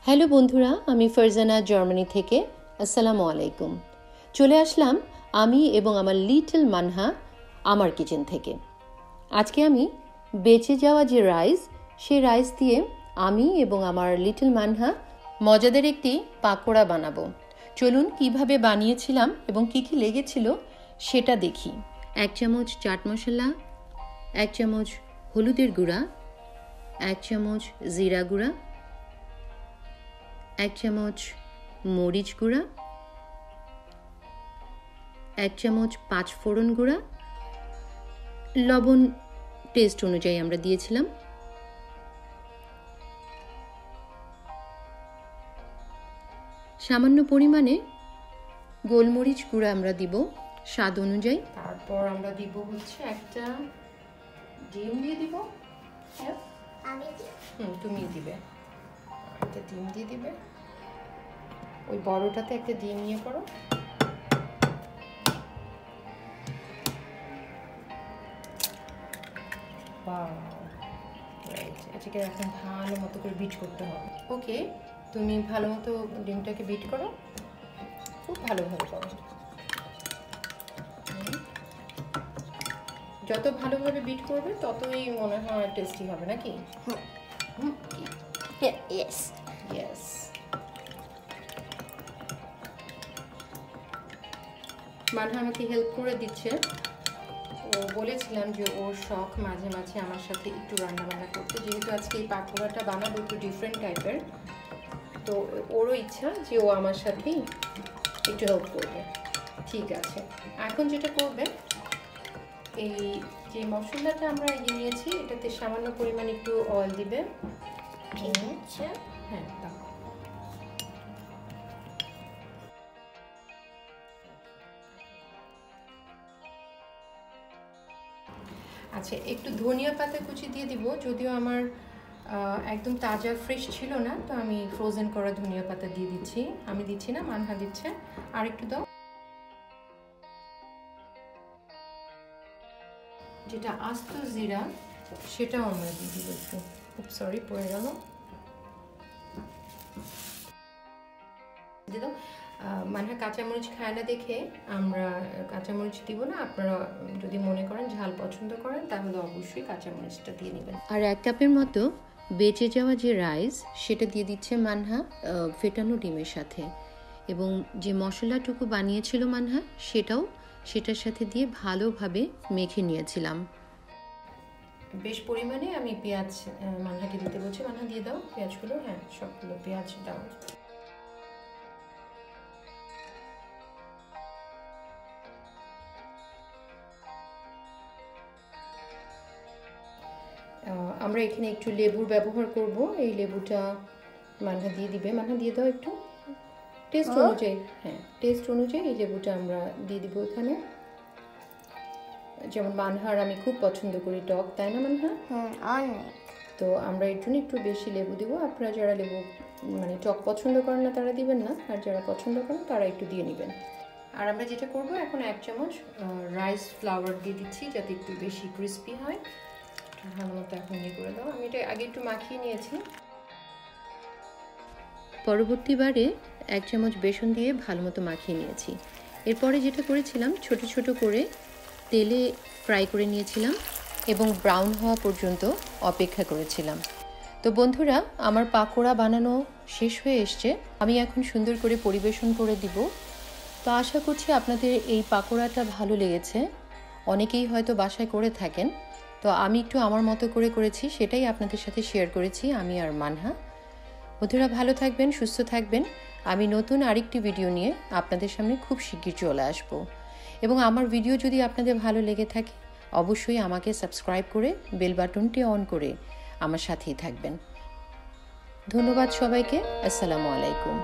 Hello বন্ধুরা, আমি Farzana Germany থেকে। আসসালামু আলাইকুম। চলে আসলাম আমি এবং আমার লিটল মানহা আমার কিচেন থেকে। আজকে আমি বেঁচে যাওয়া যে রাইস, সেই রাইস দিয়ে আমি এবং আমার লিটল মানহা মজাদার একটি পাকোড়া বানাবো। চলুন কিভাবে বানিয়েছিলাম এবং কি কি লেগেছিল সেটা দেখি। 1 চামচ চাট মশলা, 1 চামচ হলুদের গুঁড়া, 1 চামচ জিরা গুঁড়া, 1 চামচ মরিচ গুঁড়া, 1 চামচ 5 ফোড়ন গুঁড়া, লবণ টেস্ট অনুযায়ী আমরা দিয়েছিলাম, সামান্য পরিমাণে গোলমরিচ গুঁড়া আমরা দিব স্বাদ অনুযায়ী। তারপর আমরা দিব হচ্ছে একটা ডিম দিয়ে দিব। তুমি দিবে, একটা ডিম দিয়ে দিবে। ওই বড়টাতে একটা ডিম নিয়ে করো। এটাকে এখন ভালো মতো করে বিট করতে হবে। ওকে, তুমি ভালো মতো ডিমটাকে বিট করো, খুব ভালোভাবে করো। যত ভালোভাবে বিট করবে ততই মনে হয় টেস্টি হবে, নাকি? Yes. Yes. মানহা আমাকে হেল্প করে দিচ্ছে। ও বলেছিলাম যে ওর শখ মাঝে মাঝে আমার সাথে একটু রান্নাবান্না করতে, যেহেতু আজকে এই পাকোড়াটা বানাবো একটু ডিফারেন্ট টাইপের, তো ওরও ইচ্ছা যে ও আমার সাথেই একটু হেল্প করবে। ঠিক আছে, এখন যেটা করবে, এই যে মশলাটা আমরা নিয়েছি এটাতে সামান্য পরিমাণ একটু অয়েল দিবে। হ্যাঁ, দাও। আচ্ছা, একটু ধনিয়া পাতা কুচি দিয়ে দিব, যদিও আমার একদম তাজা ফ্রেশ ছিল না, তো আমি ফ্রোজেন করা ধনিয়া পাতা দিয়ে দিচ্ছি। আমি দিচ্ছি না, মানহা দিচ্ছে। আর একটু দাও। যেটা আস্ত জিরা সেটাও আমরা দিয়ে দিব একটু। খুব সরি, পড়ে গেল। দিয়ে দাও। মানহা কাঁচামরিচ খায় না দেখে আমরা কাঁচামরিচ দিব না। আপনারা যদি মনে করেন ঝাল পছন্দ করেন তাহলে অবশ্যই কাঁচামরিচটা দিয়ে নেবেন। আর 1 কাপের মতো বেঁচে যাওয়া যে রাইস সেটা দিয়ে দিচ্ছে মানহা ফেটানো ডিমের সাথে, এবং যে মশলাটুকু বানিয়েছিল মানহা সেটার সাথে দিয়ে ভালোভাবে মেখে নিয়েছিলাম। বেশ পরিমাণে আমি পেঁয়াজ মানহাকে দিতে বলছি। মানহা দিয়ে দাও পেঁয়াজগুলো। হ্যাঁ, সবগুলো পেঁয়াজ দাও। আমরা এখানে একটু লেবুর ব্যবহার করব। এই লেবুটা মানহা দিয়ে দিবে। মানহা দিয়ে দাও একটু, টেস্ট অনুযায়ী। হ্যাঁ, টেস্ট অনুযায়ী এই লেবুটা আমরা দিয়ে দিব এখানে। যেমন মানহার আমি খুব পছন্দ করি টক, তাই না মানহা? তো আমরা এর জন্য একটু বেশি লেবু দিব। আপনারা যারা লেবু মানে টক পছন্দ করেন না তারা দিবেন না, আর যারা পছন্দ করেন তারা একটু দিয়ে নেবেন। আর আমরা যেটা করব, এখন 1 চামচ রাইস ফ্লাওয়ার দিয়ে দিচ্ছি যাতে একটু বেশি ক্রিস্পি হয়। ভালো মতো এখন ইয়ে করে দাও। আমি এটা আগে একটু মাখিয়ে নিয়েছি। পরবর্তীবারে 1 চামচ বেসন দিয়ে ভালো মতো মাখিয়ে নিয়েছি। এরপরে যেটা করেছিলাম, ছোট ছোট করে তেলে ফ্রাই করে নিয়েছিলাম এবং ব্রাউন হওয়া পর্যন্ত অপেক্ষা করেছিলাম। তো বন্ধুরা, আমার পাকোড়া বানানো শেষ হয়ে এসছে। আমি এখন সুন্দর করে পরিবেশন করে দিব। তো আশা করছি আপনাদের এই পাকোড়াটা ভালো লেগেছে। অনেকেই হয়তো বাসায় করে থাকেন, তো আমি একটু আমার মতো করে করেছি, সেটাই আপনাদের সাথে শেয়ার করেছি আমি আর মানহা। বন্ধুরা, ভালো থাকবেন, সুস্থ থাকবেন। আমি নতুন আরেকটি ভিডিও নিয়ে আপনাদের সামনে খুব শিগগির চলে আসব। এবং আমার ভিডিও যদি আপনাদের ভালো লেগে থাকে অবশ্যই আমাকে সাবস্ক্রাইব করে বেল বাটনটি অন করে আমার সাথেই থাকবেন। ধন্যবাদ সবাইকে। আসসালামু আলাইকুম।